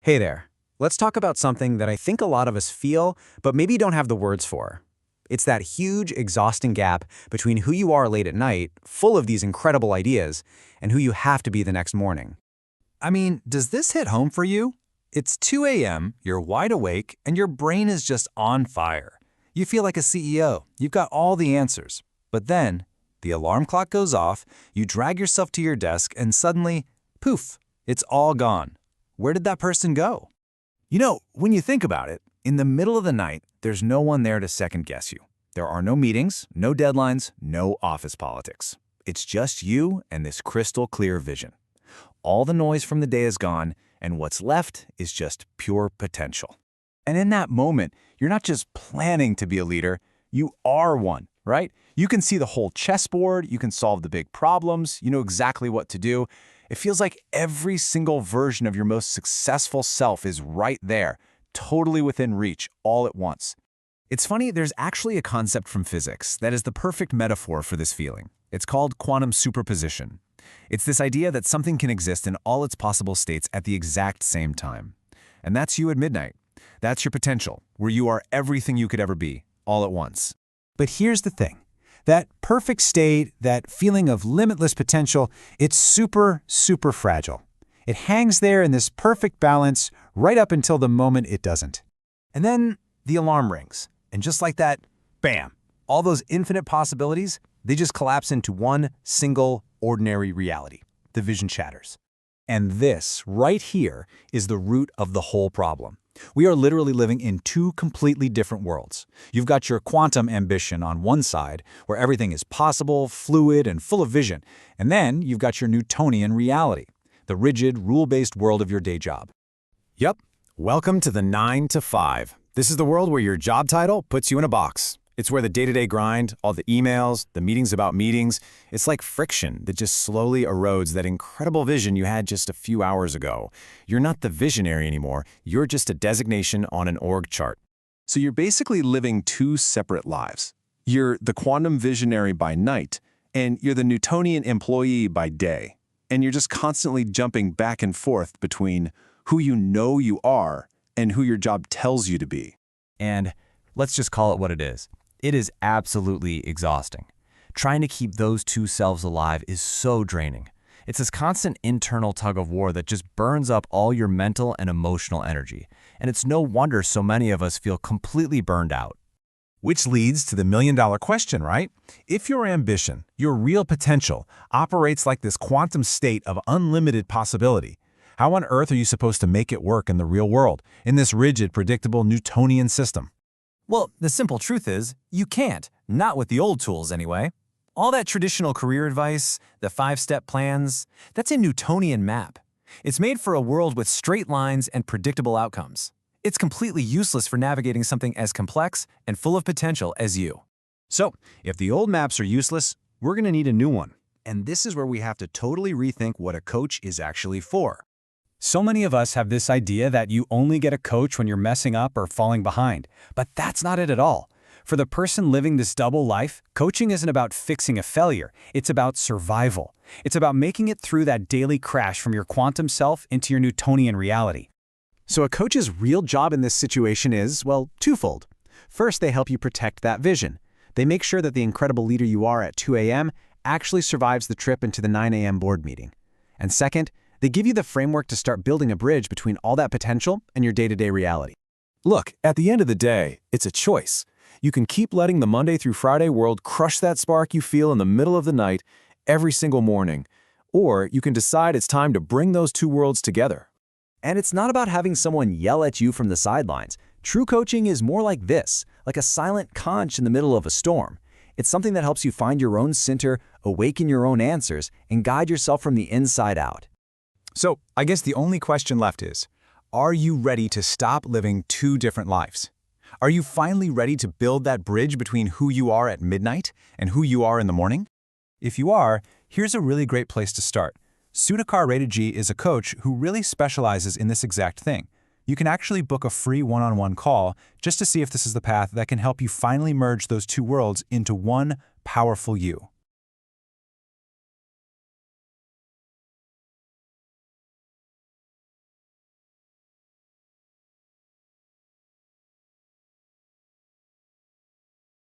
Hey there. Let's talk about something that I think a lot of us feel, but maybe don't have the words for. It's that huge, exhausting gap between who you are late at night, full of these incredible ideas, and who you have to be the next morning. I mean, does this hit home for you? It's 2 a.m., you're wide awake, and your brain is just on fire. You feel like a CEO, you've got all the answers. But then, the alarm clock goes off, you drag yourself to your desk, and suddenly, poof, it's all gone. Where did that person go? You know, when you think about it, in the middle of the night, there's no one there to second-guess you. There are no meetings, no deadlines, no office politics. It's just you and this crystal-clear vision. All the noise from the day is gone, and what's left is just pure potential. And in that moment, you're not just planning to be a leader, you are one, right? You can see the whole chessboard, you can solve the big problems, you know exactly what to do. It feels like every single version of your most successful self is right there, totally within reach, all at once. It's funny, there's actually a concept from physics that is the perfect metaphor for this feeling. It's called quantum superposition. It's this idea that something can exist in all its possible states at the exact same time. And that's you at midnight. That's your potential, where you are everything you could ever be, all at once. But here's the thing. That perfect state, that feeling of limitless potential, it's super, super fragile. It hangs there in this perfect balance right up until the moment it doesn't. And then the alarm rings. And just like that, bam, all those infinite possibilities, they just collapse into one single ordinary reality. The vision shatters. And this, right here, is the root of the whole problem. We are literally living in two completely different worlds. You've got your quantum ambition on one side, where everything is possible, fluid, and full of vision. And then you've got your Newtonian reality, the rigid, rule-based world of your day job. Yep. Welcome to the 9 to 5. This is the world where your job title puts you in a box. It's where the day-to-day grind, all the emails, the meetings about meetings, it's like friction that just slowly erodes that incredible vision you had just a few hours ago. You're not the visionary anymore. You're just a designation on an org chart. So you're basically living two separate lives. You're the quantum visionary by night, and you're the Newtonian employee by day. And you're just constantly jumping back and forth between who you know you are and who your job tells you to be. And let's just call it what it is. It is absolutely exhausting. Trying to keep those two selves alive is so draining. It's this constant internal tug of war that just burns up all your mental and emotional energy. And it's no wonder so many of us feel completely burned out. Which leads to the million-dollar question, right? If your ambition, your real potential, operates like this quantum state of unlimited possibility, how on earth are you supposed to make it work in the real world, in this rigid, predictable Newtonian system? Well, the simple truth is, you can't. Not with the old tools, anyway. All that traditional career advice, the 5-step plans, that's a Newtonian map. It's made for a world with straight lines and predictable outcomes. It's completely useless for navigating something as complex and full of potential as you. So, if the old maps are useless, we're going to need a new one. And this is where we have to totally rethink what a coach is actually for. So many of us have this idea that you only get a coach when you're messing up or falling behind, but that's not it at all. For the person living this double life, coaching isn't about fixing a failure, it's about survival. It's about making it through that daily crash from your quantum self into your Newtonian reality. So a coach's real job in this situation is, well, twofold. First, they help you protect that vision. They make sure that the incredible leader you are at 2 a.m. actually survives the trip into the 9 a.m. board meeting. And second, they give you the framework to start building a bridge between all that potential and your day-to-day reality. Look, at the end of the day, it's a choice. You can keep letting the Monday through Friday world crush that spark you feel in the middle of the night every single morning, or you can decide it's time to bring those two worlds together. And it's not about having someone yell at you from the sidelines. True coaching is more like this, like a silent conch in the middle of a storm. It's something that helps you find your own center, awaken your own answers, and guide yourself from the inside out. So, I guess the only question left is, are you ready to stop living two different lives? Are you finally ready to build that bridge between who you are at midnight and who you are in the morning? If you are, here's a really great place to start. Sudhakar Reddy is a coach who really specializes in this exact thing. You can actually book a free one-on-one call just to see if this is the path that can help you finally merge those two worlds into one powerful you.